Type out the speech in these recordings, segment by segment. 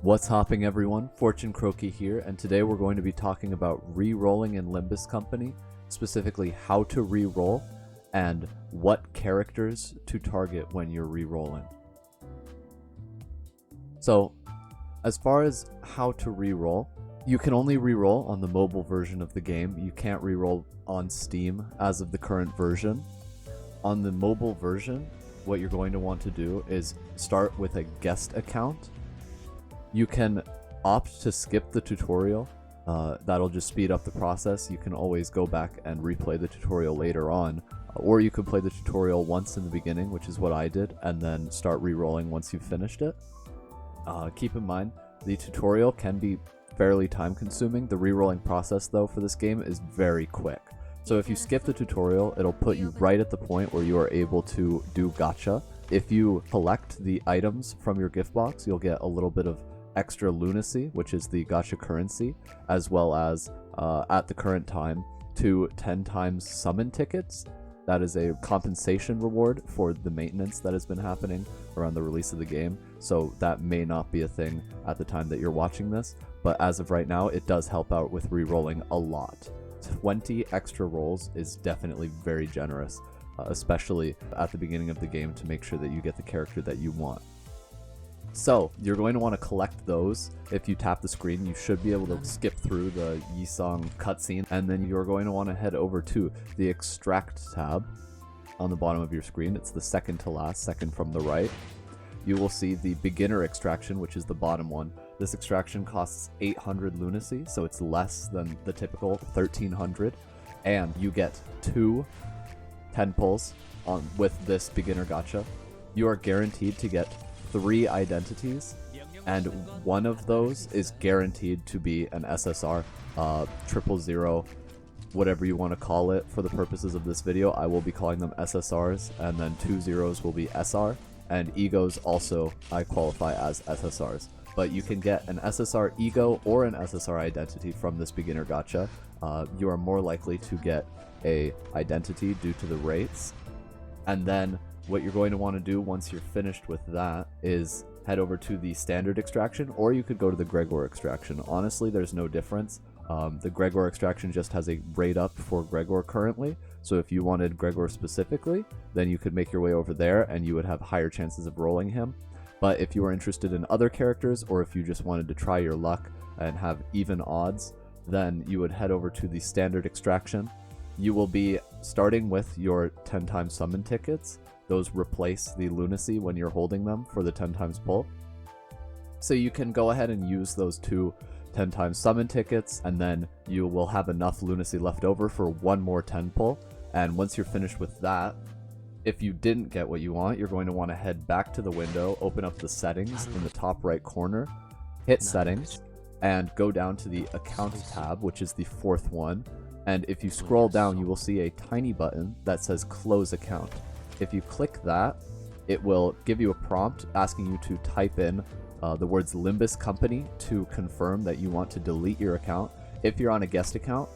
What's hopping, everyone? Fortune Croaky here, and today we're going to be talking about re-rolling in Limbus Company, specifically how to re-roll and what characters to target when you're re-rolling. So, as far as how to re-roll, you can only re-roll on the mobile version of the game. You can't re-roll on Steam as of the current version. On the mobile version, what you're going to want to do is start with a guest account. You can opt to skip the tutorial. That'll just speed up the process. You can always go back and replay the tutorial later on, or you could play the tutorial once in the beginning, which is what I did, and then start re-rolling once you've finished it. Keep in mind, the tutorial can be fairly time consuming. The re-rolling process though for this game is very quick. So if you skip the tutorial, it'll put you right at the point where you are able to do gacha. If you collect the items from your gift box, you'll get a little bit of extra lunacy, which is the gacha currency, as well as at the current time 10 times summon tickets. That is a compensation reward for the maintenance that has been happening around the release of the game. So that may not be a thing at the time that you're watching this, but as of right now, it does help out with re-rolling a lot. 20 extra rolls is definitely very generous, especially at the beginning of the game, to make sure that you get the character that you want. So you're going to want to collect those. If you tap the screen, you should be able to skip through the Yi-Song cutscene, and then you're going to want to head over to the extract tab on the bottom of your screen. It's the second to last, second from the right. You will see the beginner extraction, which is the bottom one. This extraction costs 800 lunacy, so it's less than the typical 1300, and you get 2 10 pulls on with this beginner gacha. You are guaranteed to get 3 identities, and one of those is guaranteed to be an SSR, 000, whatever you want to call it for the purposes of this video. I will be calling them SSRs, and then 2 zeros will be SR, and egos also I qualify as SSRs. But you can get an SSR ego or an SSR identity from this beginner gacha. You are more likely to get a identity due to the rates, and then what you're going to want to do once you're finished with that is head over to the standard extraction, or you could go to the Gregor extraction. Honestly, there's no difference. The Gregor extraction just has a rate up for Gregor currently, so if you wanted Gregor specifically, then you could make your way over there and you would have higher chances of rolling him. But if you are interested in other characters, or if you just wanted to try your luck and have even odds, then you would head over to the standard extraction. You will be starting with your 10 times summon tickets. Those replace the lunacy when you're holding them for the 10 times pull. So you can go ahead and use those 2 10 times summon tickets, and then you will have enough lunacy left over for one more 10 pull. And once you're finished with that, if you didn't get what you want, you're going to want to head back to the window, open up the settings in the top right corner, hit settings, and go down to the account tab, which is the 4th one. And if you scroll down, you will see a tiny button that says close account. If you click that, it will give you a prompt asking you to type in the words Limbus Company to confirm that you want to delete your account. If you're on a guest account,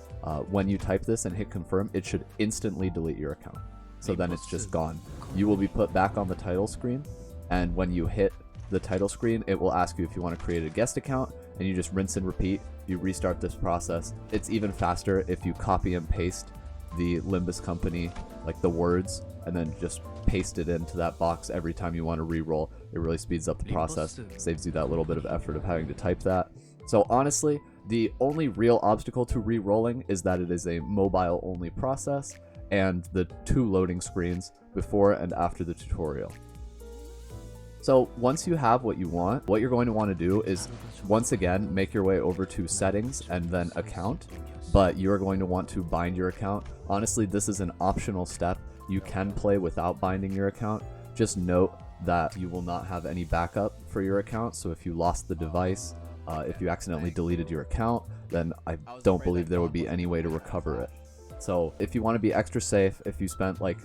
when you type this and hit confirm, it should instantly delete your account. So then it's just gone. You will be put back on the title screen, and when you hit the title screen, it will ask you if you want to create a guest account, and you just rinse and repeat. You restart this process. It's even faster if you copy and paste the Limbus Company, like the words, and then just paste it into that box every time you want to re-roll. It really speeds up the process, saves you that little bit of effort of having to type that. So honestly, the only real obstacle to re-rolling is that it is a mobile only process, and the 2 loading screens before and after the tutorial. So once you have what you want, what you're going to want to do is once again make your way over to settings and then account, but you're going to want to bind your account. Honestly, this is an optional step. You can play without binding your account. Just note that you will not have any backup for your account, so if you lost the device, if you accidentally deleted your account, then I don't believe there would be any way to recover it. So if you want to be extra safe, if you spent like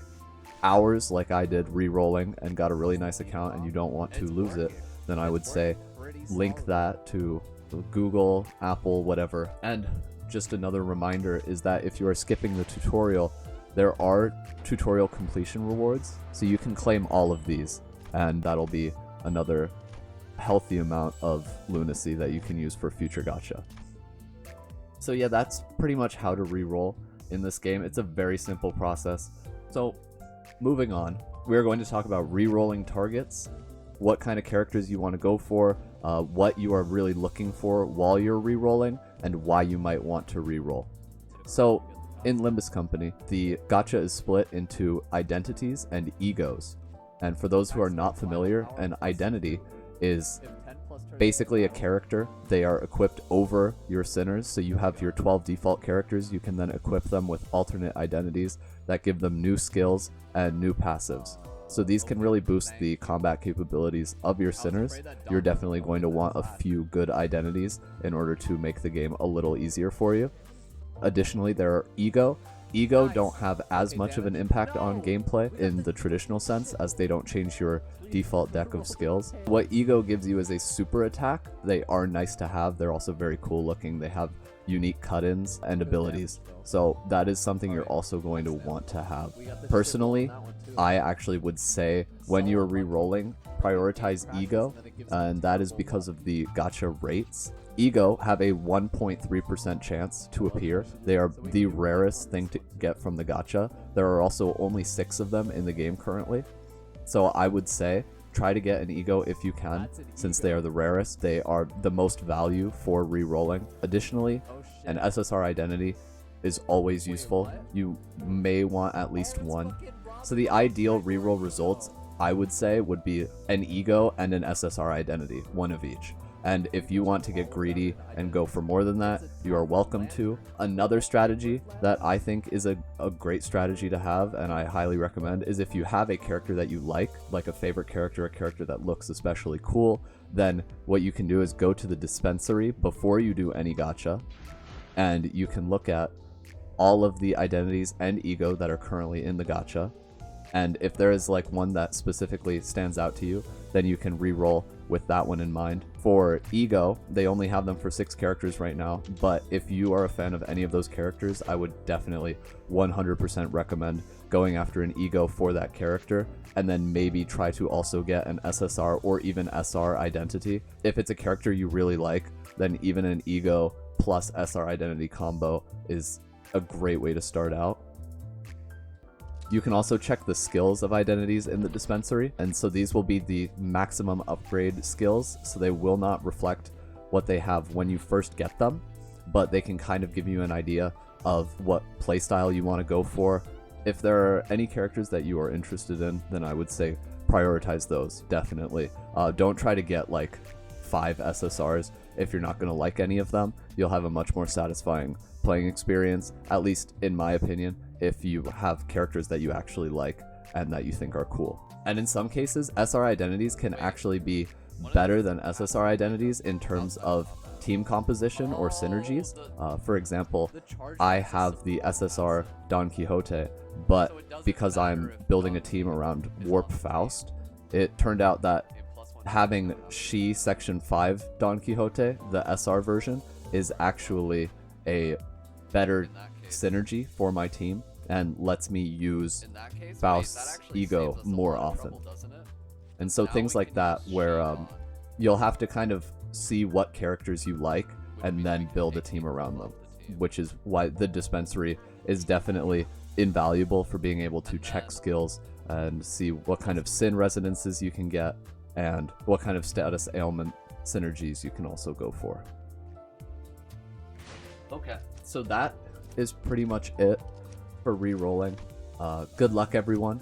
hours like I did re-rolling and got a really nice account and you don't want to lose it, then I would say link that to Google, Apple, whatever. And just another reminder is that if you are skipping the tutorial, there are tutorial completion rewards, so you can claim all of these, and that'll be another healthy amount of lunacy that you can use for future gacha. So yeah, that's pretty much how to reroll in this game. It's a very simple process. So moving on, we're going to talk about rerolling targets, what kind of characters you want to go for, what you are really looking for while you're rerolling, and why you might want to reroll. So in Limbus Company, the gacha is split into identities and egos. And for those who are not familiar, an identity is basically a character. They are equipped over your sinners, so you have your 12 default characters. You can then equip them with alternate identities that give them new skills and new passives. So these can really boost the combat capabilities of your sinners. You're definitely going to want a few good identities in order to make the game a little easier for you. Additionally, there are ego. Ego don't have as much of an impact on gameplay in the traditional sense, as they don't change your default deck of skills. What ego gives you is a super attack. They are nice to have. They're also very cool looking. They have unique cut-ins and abilities. So that is something you're also going to want to have. Personally, I actually would say when you're re-rolling, prioritize ego, and that is because of the gacha rates. Ego have a 1.3% chance to appear. They are the rarest thing to get from the gacha. There are also only 6 of them in the game currently. So I would say try to get an ego if you can, since they are the rarest. They are the most value for re-rolling. Additionally, an SSR identity is always useful. You may want at least one. So the ideal reroll results, I would say, would be an ego and an SSR identity, one of each. And if you want to get greedy and go for more than that, you are welcome to. Another strategy that I think is a great strategy to have, and I highly recommend, is if you have a character that you like a favorite character, a character that looks especially cool, then what you can do is go to the dispensary before you do any gacha, and you can look at all of the identities and ego that are currently in the gacha. And if there is like one that specifically stands out to you, then you can re-roll with that one in mind. For ego, they only have them for 6 characters right now, but if you are a fan of any of those characters, I would definitely 100% recommend going after an ego for that character, and then maybe try to also get an SSR or even SR identity. If it's a character you really like, then even an ego plus SR identity combo is a great way to start out. You can also check the skills of identities in the dispensary, and so these will be the maximum upgrade skills, so they will not reflect what they have when you first get them, but they can kind of give you an idea of what playstyle you want to go for. If there are any characters that you are interested in, then I would say prioritize those, definitely. Don't try to get like 5 SSRs if you're not going to like any of them. You'll have a much more satisfying playing experience, at least in my opinion, if you have characters that you actually like and that you think are cool. And in some cases, SR identities can actually be better than SSR identities in terms of team composition or synergies. For example, I have the SSR Don Quixote, but because I'm building a team around Warp Faust, it turned out that having She Section 5 Don Quixote, the SR version, is actually a better synergy for my team and lets me use Faust's ego more often. And so things like that, where you'll have to kind of see what characters you like and then build a team around them, which is why the dispensary is definitely invaluable for being able to check skills and see what kind of sin resonances you can get and what kind of status ailment synergies you can also go for. Okay, so that is pretty much it for re-rolling. Good luck, everyone.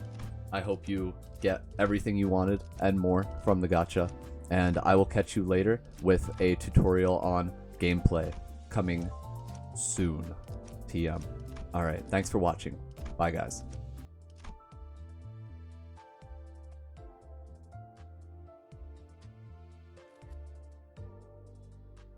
I hope you get everything you wanted and more from the gacha, and I will catch you later with a tutorial on gameplay coming soon. TM. Alright, thanks for watching. Bye, guys.